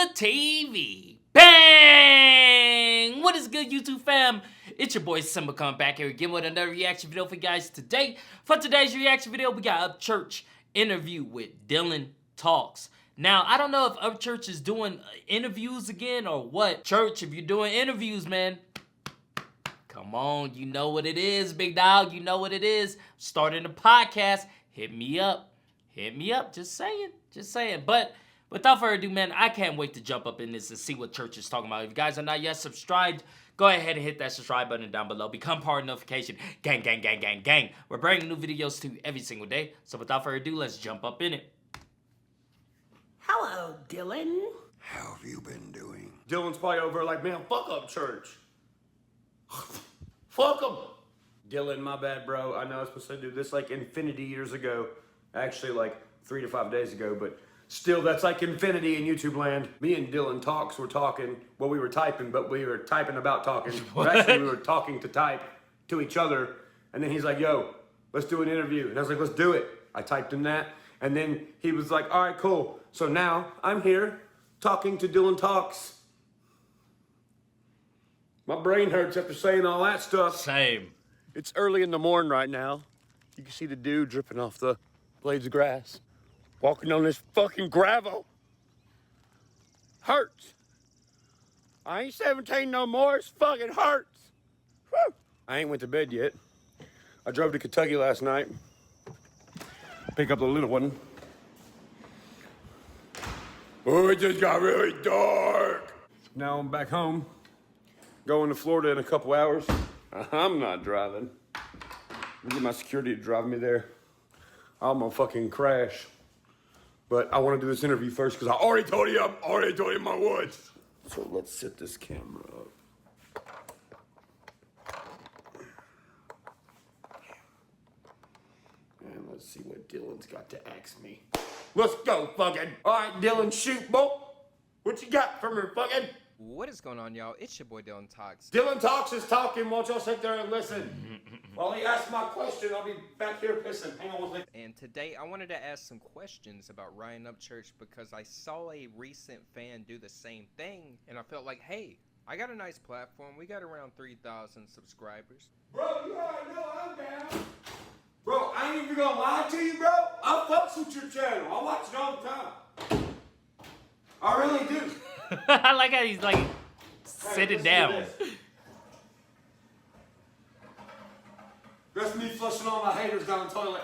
the TV. Bang! What is good, YouTube fam? It's your boy Simba coming back here again with another reaction video for you guys today. For today's reaction video, we got Upchurch interview with Dylan Talks. Now, I don't know if Upchurch is doing interviews again or what. Church, if you're doing interviews, man, come on, you know what it is, big dog. You know what it is. Starting a podcast, hit me up. Hit me up. Just saying. But without further ado, man, I can't wait to jump up in this and see what Church is talking about. If you guys are not yet subscribed, go ahead and hit that subscribe button down below. Become part of the notification. Gang, gang, gang, gang, gang. We're bringing new videos to you every single day. So without further ado, let's jump up in it. Hello, Dylan. How have you been doing? Dylan's probably over like, man, fuck Upchurch. Fuck him. Dylan, my bad, bro. I know I was supposed to do this like infinity years ago. Actually, like 3 to 5 days ago, but still, that's like infinity in YouTube land. Me and Dylan Talks were talking. Well, we were typing, but we were typing about talking. Actually, we were talking to type to each other. And then he's like, yo, let's do an interview. And I was like, let's do it. I typed in that. And then he was like, all right, cool. So now I'm here talking to Dylan Talks. My brain hurts after saying all that stuff. Same. It's early in the morning right now. You can see the dew dripping off the blades of grass. Walking on this fucking gravel. Hurts. I ain't 17 no more. It fucking hurts. Whew. I ain't went to bed yet. I drove to Kentucky last night. Pick up the little one. Oh, it just got really dark. Now I'm back home. Going to Florida in a couple hours. I'm not driving. I'm get my security to drive me there. I'm gonna fucking crash. But I want to do this interview first because I already told you I would. So let's set this camera up. And let's see what Dylan's got to ask me. Let's go, fucking. All right, Dylan, shoot, boy. What you got for me, fucking? What is going on, y'all? It's your boy Dylan Talks. Dylan Talks is talking. Won't y'all sit there and listen? While he asks my question, I'll be back here pissing. Hang on one second. And today I wanted to ask some questions about Ryan Upchurch because I saw a recent fan do the same thing, and I felt like, hey, I got a nice platform. We got around 3,000 subscribers. Bro, you already know I'm down. Bro, I ain't even gonna lie to you, bro. I fucks with your channel. I watch it all the time. I really do. I like how he's like sitting down. That's me flushing all my haters down the toilet.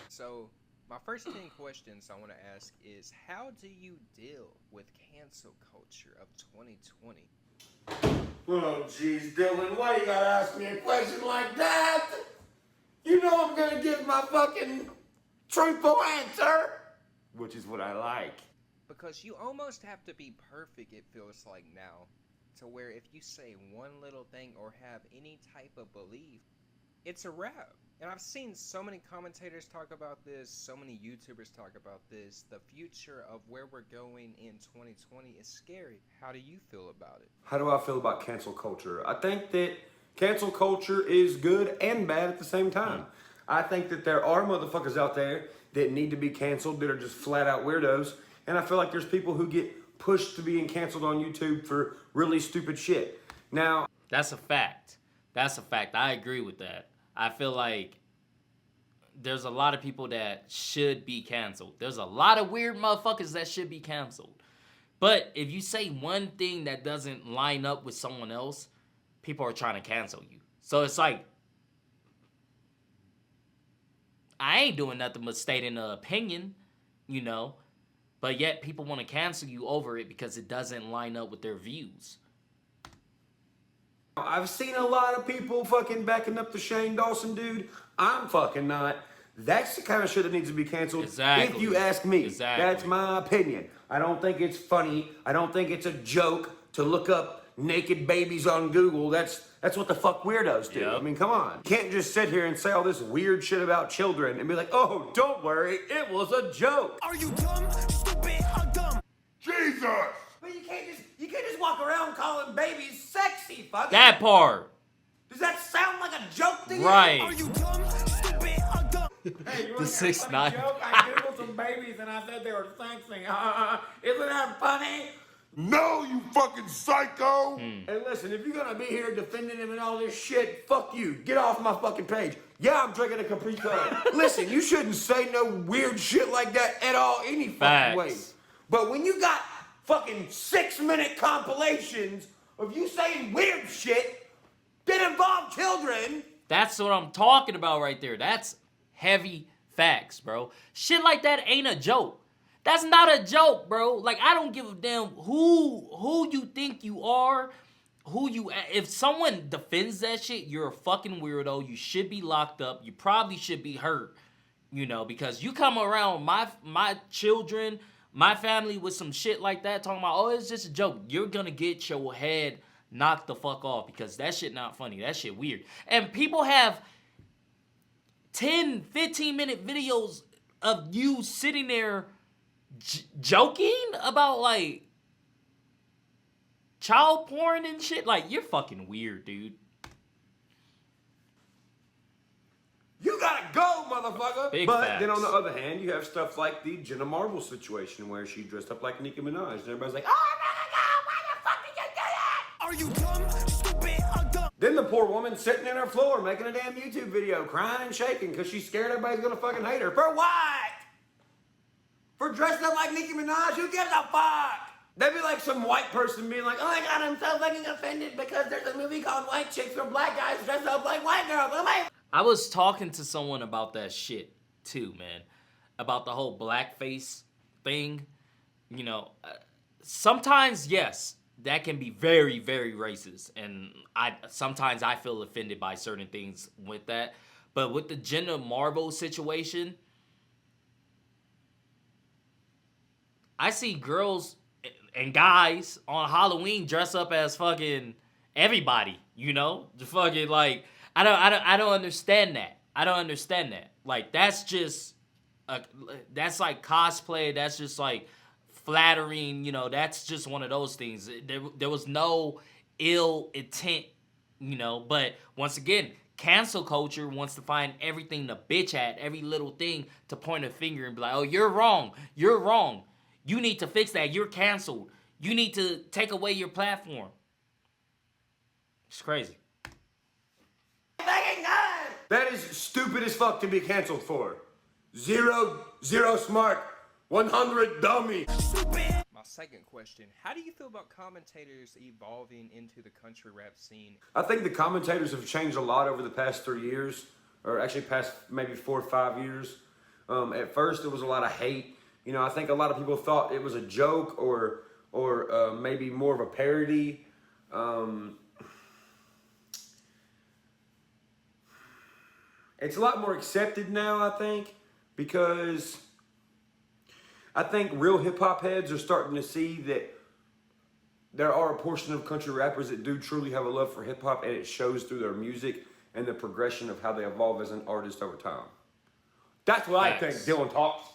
So, my first 10 questions I want to ask is, how do you deal with cancel culture of 2020? Oh, jeez, Dylan, why you gotta ask me a question like that? You know I'm gonna give my fucking truthful answer. Which is what I like. Because you almost have to be perfect, it feels like now, to where if you say one little thing or have any type of belief, it's a wrap. And I've seen so many commentators talk about this, so many YouTubers talk about this. The future of where we're going in 2020 is scary. How do you feel about it? How do I feel about cancel culture? I think that cancel culture is good and bad at the same time. I think that there are motherfuckers out there that need to be canceled that are just flat out weirdos. And I feel like there's people who get pushed to being canceled on YouTube for really stupid shit. Now, That's a fact. That's a fact. I agree with that. I feel like there's a lot of people that should be canceled. There's a lot of weird motherfuckers that should be canceled. But if you say one thing that doesn't line up with someone else, people are trying to cancel you. So it's like, I ain't doing nothing but stating an opinion, you know. But yet people want to cancel you over it because it doesn't line up with their views. I've seen a lot of people fucking backing up the Shane Dawson dude. I'm fucking not. That's the kind of shit that needs to be canceled. Exactly. If you ask me. Exactly. That's my opinion. I don't think it's funny. I don't think it's a joke to look up naked babies on Google. That's what the fuck weirdos do. Yep. I mean, come on. You can't just sit here and say all this weird shit about children and be like, oh, don't worry, it was a joke. Are you dumb, stupid, or dumb? Jesus! But you can't just walk around calling babies sexy, fucker. That part. Does that sound like a joke to you? Right. Are you dumb, stupid, or dumb? Hey, you The 6ix9ine. joke? I googled some babies and I said they were sexy. Isn't that funny? No, you fucking psycho! And listen, if you're gonna be here defending him and all this shit, fuck you. Get off my fucking page. Yeah, I'm drinking a Capri Sun. Listen, you shouldn't say no weird shit like that at all any fucking way. Facts. But when you got fucking 6-minute compilations of you saying weird shit that involve children. That's what I'm talking about right there. That's heavy facts, bro. Shit like that ain't a joke. That's not a joke, bro. Like, I don't give a damn who you think you are, if someone defends that shit, you're a fucking weirdo. You should be locked up. You probably should be hurt, you know, because you come around my children, my family with some shit like that, talking about, oh, it's just a joke. You're gonna get your head knocked the fuck off because that shit not funny. That shit weird. And people have 10, 15-minute videos of you sitting there joking about, like, child porn and shit. Like, you're fucking weird, dude. You gotta go, motherfucker. Big but facts. then on the other hand, you have stuff like the Jenna Marbles situation where she dressed up like Nicki Minaj. And everybody's like, oh my God, why the fuck did you do that? Are you dumb, stupid, or dumb? Then the poor woman sitting in her floor making a damn YouTube video, crying and shaking because she's scared everybody's gonna fucking hate her. For what? For dressing up like Nicki Minaj? Who gives a fuck? That'd be like some white person being like, oh my God, I'm so fucking offended because there's a movie called White Chicks where black guys dress up like white girls. Oh my. I was talking to someone about that shit too, man. About the whole blackface thing. You know, sometimes, yes, that can be very, very racist. And sometimes I feel offended by certain things with that. But with the Jenna Marbles situation, I see girls and guys on Halloween dress up as fucking everybody, you know? The fucking, like, I don't understand that. I don't understand that. Like, that's just that's like cosplay. That's just like flattering, you know, that's just one of those things. There was no ill intent, you know, but once again, cancel culture wants to find everything to bitch at, every little thing to point a finger and be like, oh, you're wrong. You're wrong. You need to fix that. You're canceled. You need to take away your platform. It's crazy. That is stupid as fuck to be canceled for. Zero smart, 100 dummy. My second question, how do you feel about commentators evolving into the country rap scene? I think the commentators have changed a lot over the past 3 years, or actually past maybe 4 or 5 years. At first, there was a lot of hate. You know, I think a lot of people thought it was a joke or maybe more of a parody. It's a lot more accepted now, I think, because I think real hip-hop heads are starting to see that there are a portion of country rappers that do truly have a love for hip-hop, and it shows through their music and the progression of how they evolve as an artist over time. That's what I think, Dylan Talks.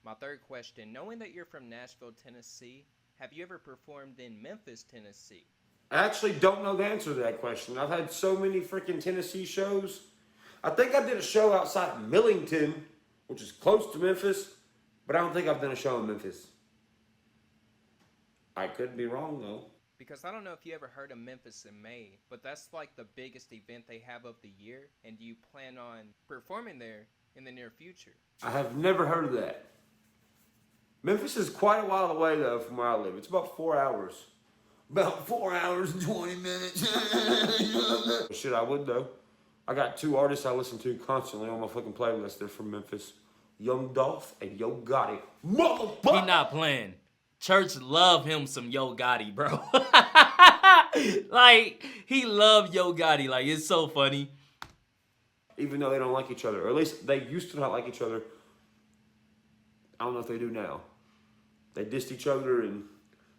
My third question, knowing that you're from Nashville, Tennessee, have you ever performed in Memphis, Tennessee? I actually don't know the answer to that question. I've had so many freaking Tennessee shows. I think I did a show outside of Millington, which is close to Memphis, but I don't think I've done a show in Memphis. I could be wrong, though. Because I don't know if you ever heard of Memphis in May, but that's like the biggest event they have of the year, and do you plan on performing there in the near future? I have never heard of that. Memphis is quite a while away, though, from where I live. It's about 4 hours. About 4 hours and 20 minutes. Shit, I would, though. I got 2 artists I listen to constantly on my fucking playlist. They're from Memphis. Young Dolph and Yo Gotti. Motherfucker! He not playing. Church love him some Yo Gotti, bro. Like, he love Yo Gotti. Like, it's so funny. Even though they don't like each other. Or at least they used to not like each other. I don't know if they do now. They dissed each other and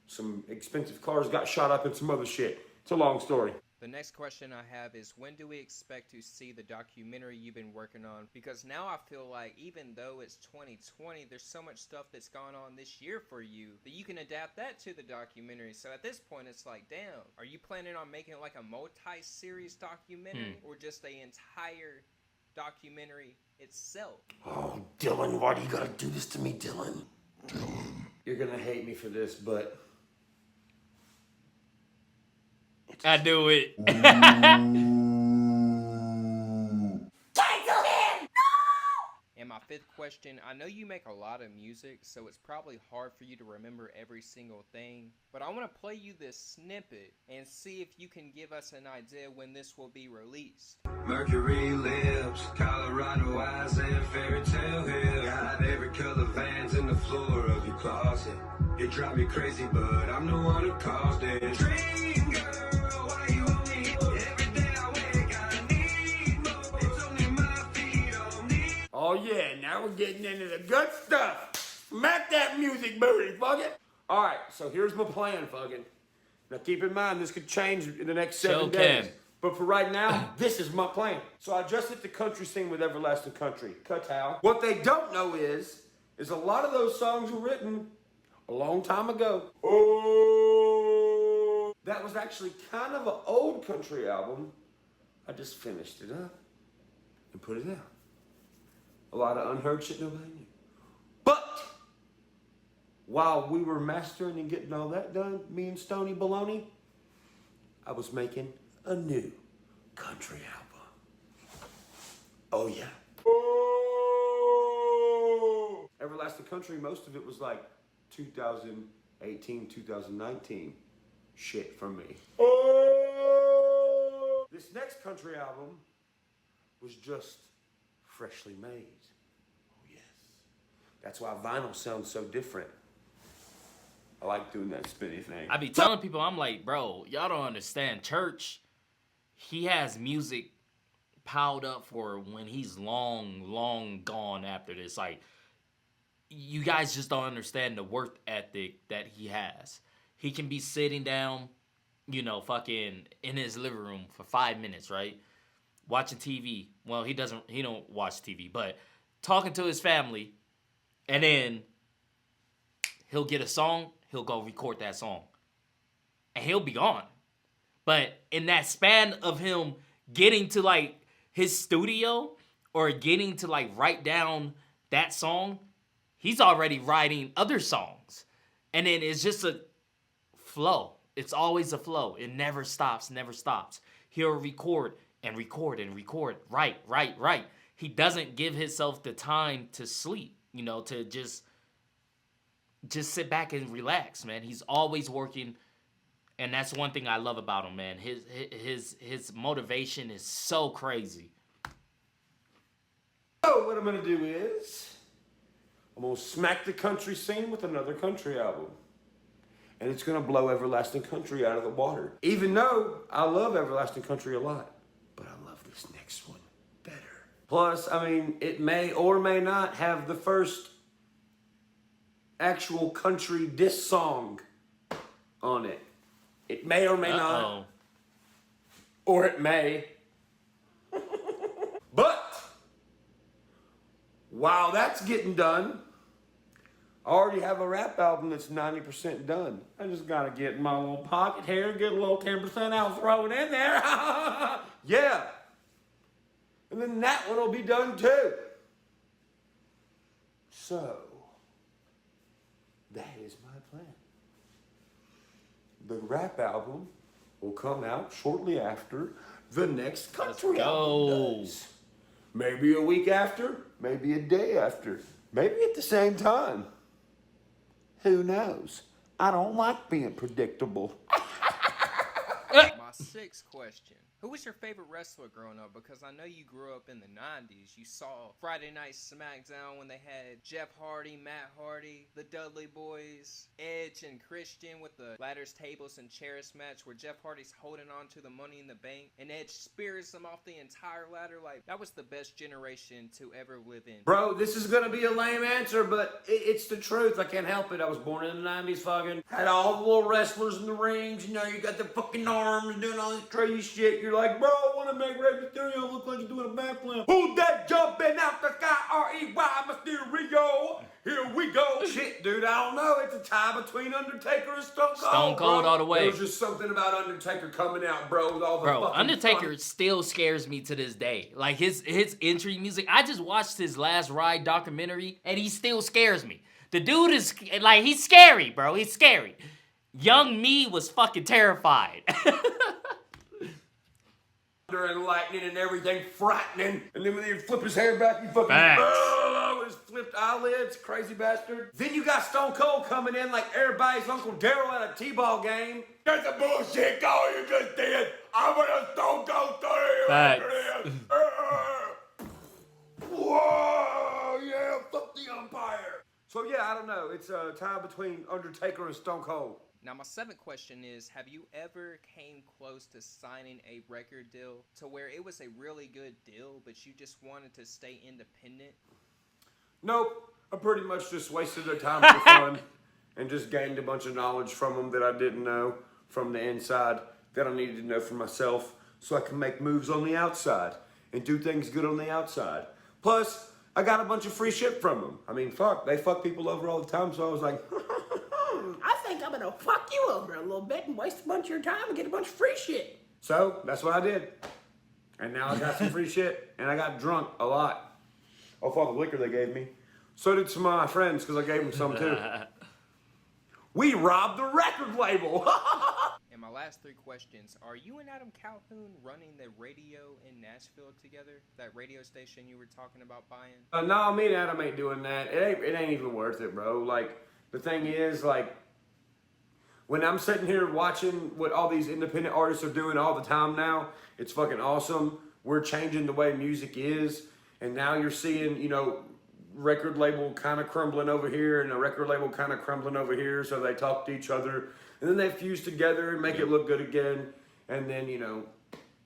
some expensive cars got shot up and some other shit. It's a long story. The next question I have is, when do we expect to see the documentary you've been working on? Because now I feel like even though it's 2020, there's so much stuff that's gone on this year for you that you can adapt that to the documentary. So at this point, it's like, damn, are you planning on making like a multi-series documentary or just the entire documentary itself? Oh, Dylan, why do you gotta do this to me, Dylan? You're gonna hate me for this, but it. I knew it. And my fifth question, I know you make a lot of music, so it's probably hard for you to remember every single thing, but I want to play you this snippet and see if you can give us an idea when this will be released. Mercury lips, Colorado eyes, and fairy tale hill. Got every color vans in the floor of your closet. You drive me crazy, but I'm the one who caused it. Dream girl, why you on me? Every day I wake, I need more. It's only my feet on me. Oh yeah, now we're getting into the good stuff. Smack that music booty, fucking. All right, so here's my plan, fucking. Now keep in mind, this could change in the next 7 days. can. But for right now, this is my plan. So I just hit the country scene with Everlasting Country. Cut-ow. What they don't know is a lot of those songs were written a long time ago. Oh, that was actually kind of an old country album. I just finished it up and put it out. A lot of unheard shit nobody knew. But while we were mastering and getting all that done, me and Stony Baloney, I was making a new country album. Oh yeah. Oh! Everlasting Country, most of it was like 2018, 2019 shit from me. Oh! This next country album was just freshly made. Oh yes. That's why vinyl sounds so different. I like doing that spinny thing. I be telling people, I'm like, bro, y'all don't understand. Church, he has music piled up for when he's long gone after this. Like, you guys just don't understand the work ethic that he has. He can be sitting down, you know, fucking in his living room for 5 minutes, right? Watching TV. Well, he don't watch TV, but talking to his family, and then he'll get a song, he'll go record that song, and he'll be gone. But in that span of him getting to like his studio or getting to like write down that song, he's already writing other songs. And then it's just a flow. It's always a flow. It never stops, never stops. He'll record and record and record. Right. He doesn't give himself the time to sleep, you know, to just sit back and relax, man. He's always working. And that's one thing I love about him, man. His motivation is so crazy. So what I'm gonna do is I'm gonna smack the country scene with another country album. And it's gonna blow Everlasting Country out of the water. Even though I love Everlasting Country a lot, but I love this next one better. Plus, I mean, it may or may not have the first actual country diss song on it. It may or may not. Or it may. But while that's getting done, I already have a rap album that's 90% done. I just gotta get in my little pocket here, get a little 10% out, throw it in there. Yeah. And then that one will be done too. So, that is my plan. The rap album will come out shortly after the next country album does. Maybe a week after, maybe a day after, maybe at the same time. Who knows? I don't like being predictable. My sixth question. Who was your favorite wrestler growing up? Because I know you grew up in the 90s. You saw Friday Night SmackDown when they had Jeff Hardy, Matt Hardy, the Dudley Boys, Edge and Christian with the ladders, tables, and chairs match where Jeff Hardy's holding on to the Money in the Bank and Edge spears him off the entire ladder. Like, that was the best generation to ever live in. Bro, this is gonna be a lame answer, but it's the truth. I can't help it. I was born in the 90s, fucking. Had all the little wrestlers in the rings. You know, you got the fucking arms doing all this crazy shit. You're like, bro, I want to make Rey Mysterio look like he's doing a backflip. Who's that jumping out the sky? R-E-Y Mysterio. Here we go. Shit, dude, I don't know. It's a tie between Undertaker and Stone Cold. Stone Cold bro. all the way. There was just something about Undertaker coming out, bro. With all the Bro, fucking Undertaker fun. still scares me to this day. Like, his entry music. I just watched his Last Ride documentary, and he still scares me. The dude is, like, he's scary, bro. He's scary. Young me was fucking terrified. thunder and lightning and everything frightening. And then when he'd flip his hair back, he fucking with his flipped eyelids, crazy bastard. Then you got Stone Cold coming in like everybody's Uncle Daryl at a T-ball game. That's the bullshit call you just did. I'm gonna Stone Cold thing. Facts. Whoa, yeah, fuck the umpire. So yeah, I don't know. It's a tie between Undertaker and Stone Cold. Now my seventh question is, have you ever came close to signing a record deal to where it was a really good deal, but you just wanted to stay independent? Nope. I pretty much just wasted their time for fun and just gained a bunch of knowledge from them that I didn't know from the inside that I needed to know for myself so I can make moves on the outside and do things good on the outside. Plus, I got a bunch of free shit from them. I mean, fuck, they fuck people over all the time, so I was like, I think I'm gonna fuck you over a little bit and waste a bunch of your time and get a bunch of free shit. so that's what I did. And now I got some free shit, and I got drunk a lot off all the liquor they gave me. So did some of my friends, because I gave them some too. We robbed the record label. And my last three questions, are you and Adam Calhoun running the radio in Nashville together? That radio station you were talking about buying? No, me and Adam ain't doing that. It ain't even worth it, bro. Like, the thing is, like, when I'm sitting here watching what all these independent artists are doing all the time now, it's fucking awesome. We're changing the way music is, and now you're seeing, you know, record label kind of crumbling over here and a record label kind of crumbling over here, so they talk to each other, and then they fuse together and make it look good again, and then, you know,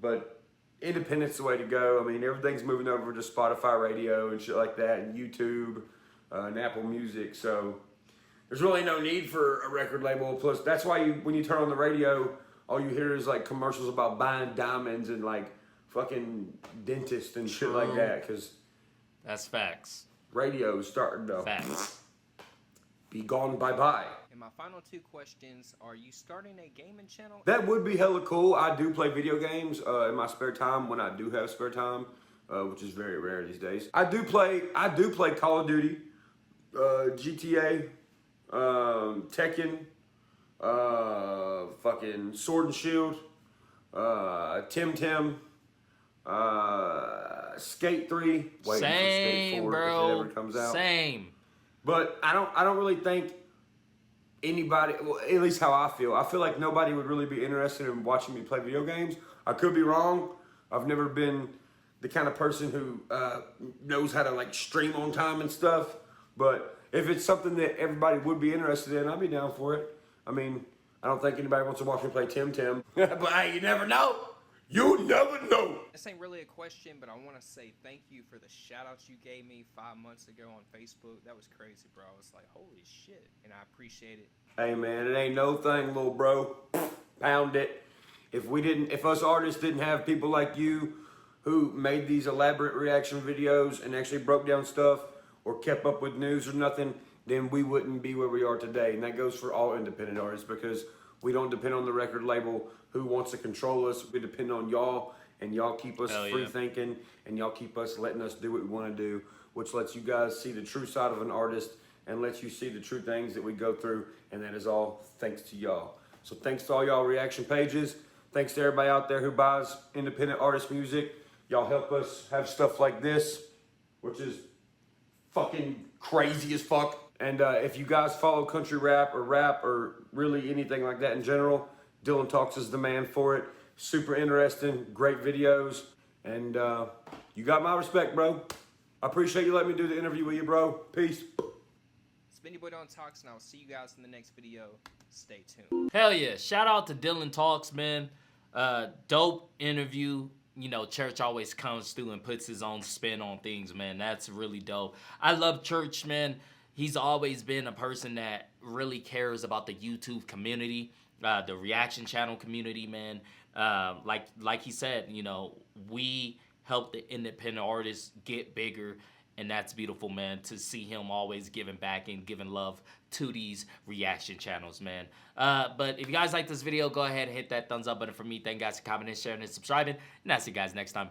but independent's the way to go. I mean, everything's moving over to Spotify radio and shit like that, and YouTube, and Apple Music, so there's really no need for a record label. Plus, that's why when you turn on the radio, all you hear is like commercials about buying diamonds and like fucking dentists and shit like that, because That's facts. radio's starting to Facts. be gone bye-bye. And my final two questions, are you starting a gaming channel? That would be hella cool. I do play video games in my spare time when I do have spare time, which is very rare these days. I do play Call of Duty, GTA, Tekken, fucking Sword and Shield, Tim, Skate 3, waiting for Skate Same, 4 bro. if it ever comes out. Same. But I don't really think anybody, well, at least how I feel like nobody would really be interested in watching me play video games. I could be wrong. I've never been the kind of person who knows how to like stream on time and stuff. But if it's something that everybody would be interested in, I'd be down for it. I mean, I don't think anybody wants to watch me play Tim. But hey, you never know. You never know. This ain't really a question, but I want to say thank you for the shout-outs you gave me 5 months ago on Facebook. That was crazy, bro. I was like, holy shit, and I appreciate it. Hey, man, it ain't no thing, little bro. Pound it. If us artists didn't have people like you who made these elaborate reaction videos and actually broke down stuff or kept up with news or nothing, then we wouldn't be where we are today. And that goes for all independent artists, because we don't depend on the record label who wants to control us. We depend on y'all, and y'all keep us free thinking, and y'all keep us letting us do what we want to do, which lets you guys see the true side of an artist and lets you see the true things that we go through, and that is all thanks to y'all. So thanks to all y'all reaction pages. Thanks to everybody out there who buys independent artist music. Y'all help us have stuff like this, which is fucking crazy as fuck. And if you guys follow country rap or really anything like that in general, Dylan Talks is the man for it. Super interesting, great videos, and you got my respect, bro. I appreciate you letting me do the interview with you, bro. Peace. It's been your boy Dylan Talks, and I'll see you guys in the next video. Stay tuned. Hell yeah. Shout out to Dylan Talks, man. Dope interview. You know, Church always comes through and puts his own spin on things, man. That's really dope. I love Church, man. He's always been a person that really cares about the YouTube community, the reaction channel community, man. Like he said, you know, we help the independent artists get bigger, and that's beautiful, man, to see him always giving back and giving love to these reaction channels, man. But if you guys like this video, go ahead and hit that thumbs up button for me. Thank you guys for commenting, sharing, and subscribing, and I'll see you guys next time.